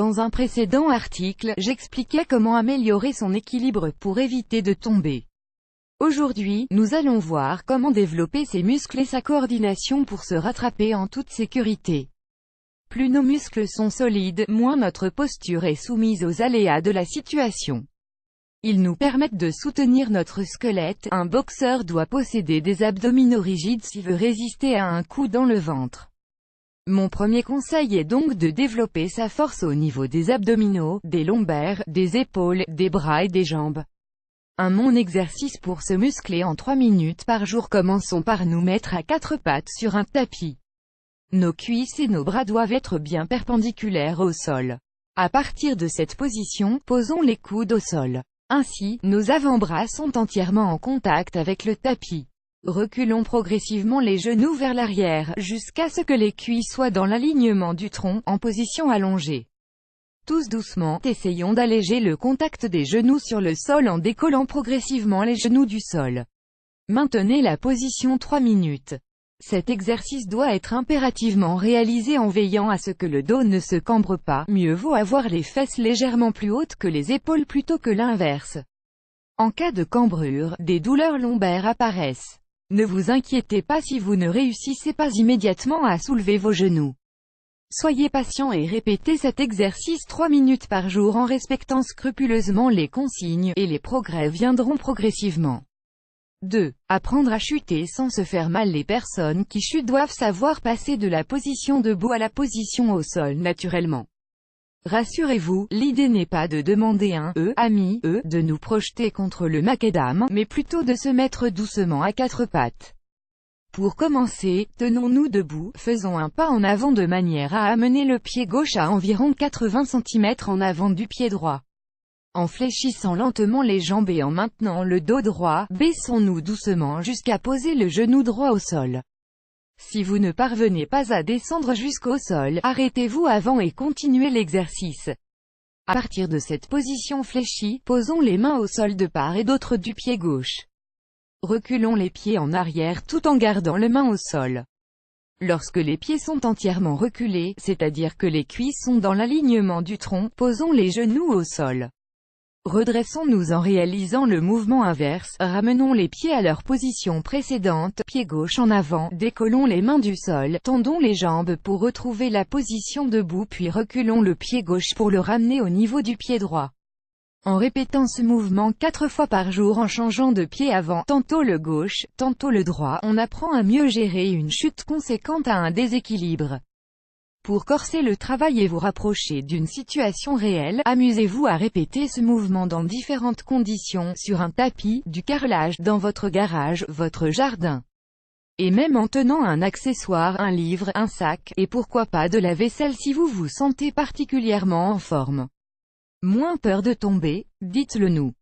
Dans un précédent article, j'expliquais comment améliorer son équilibre pour éviter de tomber. Aujourd'hui, nous allons voir comment développer ses muscles et sa coordination pour se rattraper en toute sécurité. Plus nos muscles sont solides, moins notre posture est soumise aux aléas de la situation. Ils nous permettent de soutenir notre squelette. Un boxeur doit posséder des abdominaux rigides s'il veut résister à un coup dans le ventre. Mon premier conseil est donc de développer sa force au niveau des abdominaux, des lombaires, des épaules, des bras et des jambes. Un bon exercice pour se muscler en 3 minutes par jour. Commençons par nous mettre à 4 pattes sur un tapis. Nos cuisses et nos bras doivent être bien perpendiculaires au sol. À partir de cette position, posons les coudes au sol. Ainsi, nos avant-bras sont entièrement en contact avec le tapis. Reculons progressivement les genoux vers l'arrière, jusqu'à ce que les cuisses soient dans l'alignement du tronc, en position allongée. Tous doucement, essayons d'alléger le contact des genoux sur le sol en décollant progressivement les genoux du sol. Maintenez la position 3 minutes. Cet exercice doit être impérativement réalisé en veillant à ce que le dos ne se cambre pas. Mieux vaut avoir les fesses légèrement plus hautes que les épaules plutôt que l'inverse. En cas de cambrure, des douleurs lombaires apparaissent. Ne vous inquiétez pas si vous ne réussissez pas immédiatement à soulever vos genoux. Soyez patient et répétez cet exercice 3 minutes par jour en respectant scrupuleusement les consignes, et les progrès viendront progressivement. 2. Apprendre à chuter sans se faire mal. Les personnes qui chutent doivent savoir passer de la position debout à la position au sol naturellement. Rassurez-vous, l'idée n'est pas de demander à un ami de nous projeter contre le macadam, mais plutôt de se mettre doucement à 4 pattes. Pour commencer, tenons-nous debout, faisons un pas en avant de manière à amener le pied gauche à environ 80 cm en avant du pied droit. En fléchissant lentement les jambes et en maintenant le dos droit, baissons-nous doucement jusqu'à poser le genou droit au sol. Si vous ne parvenez pas à descendre jusqu'au sol, arrêtez-vous avant et continuez l'exercice. À partir de cette position fléchie, posons les mains au sol de part et d'autre du pied gauche. Reculons les pieds en arrière tout en gardant les mains au sol. Lorsque les pieds sont entièrement reculés, c'est-à-dire que les cuisses sont dans l'alignement du tronc, posons les genoux au sol. Redressons-nous en réalisant le mouvement inverse, ramenons les pieds à leur position précédente, pied gauche en avant, décollons les mains du sol, tendons les jambes pour retrouver la position debout puis reculons le pied gauche pour le ramener au niveau du pied droit. En répétant ce mouvement 4 fois par jour en changeant de pied avant, tantôt le gauche, tantôt le droit, on apprend à mieux gérer une chute conséquente à un déséquilibre. Pour corser le travail et vous rapprocher d'une situation réelle, amusez-vous à répéter ce mouvement dans différentes conditions, sur un tapis, du carrelage, dans votre garage, votre jardin. Et même en tenant un accessoire, un livre, un sac, et pourquoi pas de la vaisselle si vous vous sentez particulièrement en forme. Moins peur de tomber, dites-le nous.